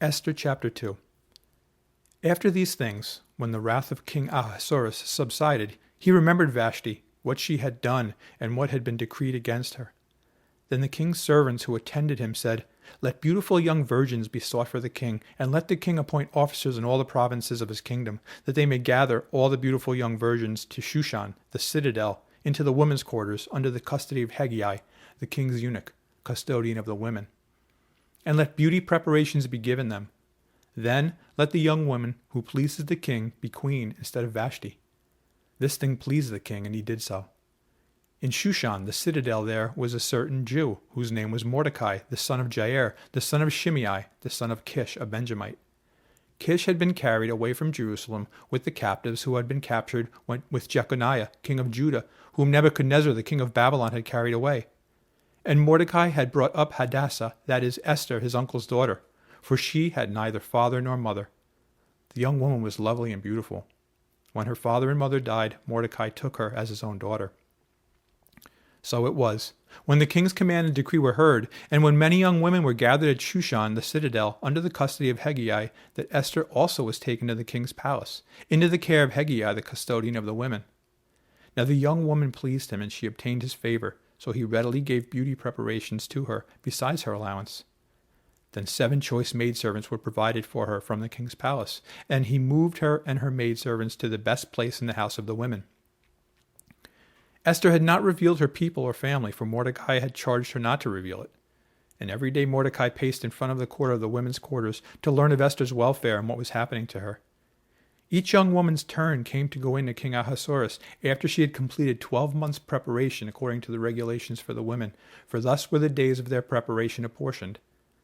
Esther chapter 2. After these things, when the wrath of King Ahasuerus subsided, he remembered Vashti, what she had done, and what had been decreed against her. Then the king's servants who attended him said, "Let beautiful young virgins be sought for the king, and let the king appoint officers in all the provinces of his kingdom, that they may gather all the beautiful young virgins to Shushan, the citadel, into the women's quarters, under the custody of Hegai, the king's eunuch, custodian of the women. And let beauty preparations be given them. Then let the young woman who pleases the king be queen instead of Vashti." This thing pleased the king, and he did so. In Shushan, the citadel, there was a certain Jew, whose name was Mordecai, the son of Jair, the son of Shimei, the son of Kish, a Benjamite. Kish had been carried away from Jerusalem with the captives who had been captured with Jeconiah, king of Judah, whom Nebuchadnezzar, the king of Babylon, had carried away. And Mordecai had brought up Hadassah, that is, Esther, his uncle's daughter, for she had neither father nor mother. The young woman was lovely and beautiful. When her father and mother died, Mordecai took her as his own daughter. So it was, when the king's command and decree were heard, and when many young women were gathered at Shushan, the citadel, under the custody of Hegai, that Esther also was taken to the king's palace, into the care of Hegai, the custodian of the women. Now the young woman pleased him, and she obtained his favor, so he readily gave beauty preparations to her, besides her allowance. Then 7 choice maidservants were provided for her from the king's palace, and he moved her and her maidservants to the best place in the house of the women. Esther had not revealed her people or family, for Mordecai had charged her not to reveal it. And every day Mordecai paced in front of the court of the women's quarters to learn of Esther's welfare and what was happening to her. Each young woman's turn came to go in to King Ahasuerus after she had completed 12 months' preparation according to the regulations for the women, for thus were the days of their preparation apportioned: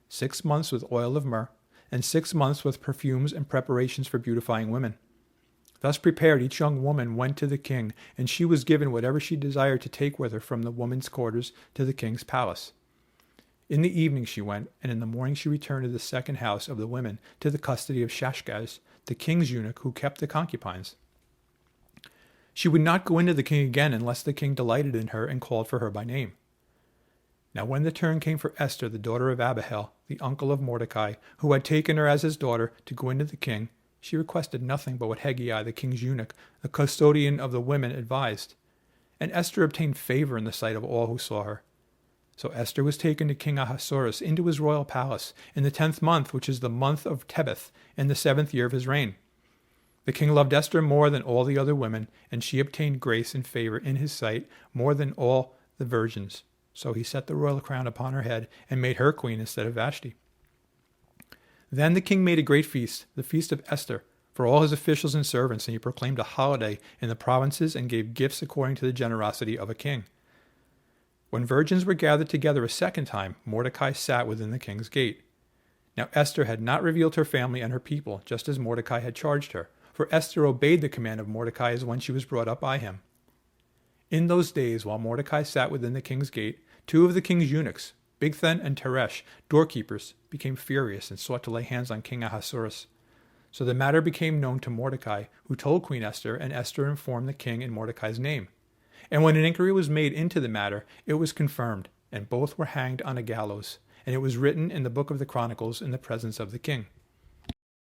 6 months with oil of myrrh, and 6 months with perfumes and preparations for beautifying women. Thus prepared, each young woman went to the king, and she was given whatever she desired to take with her from the women's quarters to the king's palace. In the evening she went, and in the morning she returned to the second house of the women, to the custody of Shashgaz, the king's eunuch who kept the concubines. She would not go into the king again unless the king delighted in her and called for her by name. Now when the turn came for Esther, the daughter of Abihail, the uncle of Mordecai, who had taken her as his daughter, to go into the king, she requested nothing but what Hegai, the king's eunuch, the custodian of the women, advised. And Esther obtained favor in the sight of all who saw her. So Esther was taken to King Ahasuerus into his royal palace in the 10th month, which is the month of Tebeth, in the 7th year of his reign. The king loved Esther more than all the other women, and she obtained grace and favor in his sight more than all the virgins. So he set the royal crown upon her head and made her queen instead of Vashti. Then the king made a great feast, the feast of Esther, for all his officials and servants, and he proclaimed a holiday in the provinces and gave gifts according to the generosity of a king. When virgins were gathered together a second time, Mordecai sat within the king's gate. Now Esther had not revealed her family and her people, just as Mordecai had charged her, for Esther obeyed the command of Mordecai as when she was brought up by him. In those days, while Mordecai sat within the king's gate, 2 of the king's eunuchs, Bigthan and Teresh, doorkeepers, became furious and sought to lay hands on King Ahasuerus. So the matter became known to Mordecai, who told Queen Esther, and Esther informed the king in Mordecai's name. And when an inquiry was made into the matter, it was confirmed, and both were hanged on a gallows, and it was written in the book of the Chronicles in the presence of the king.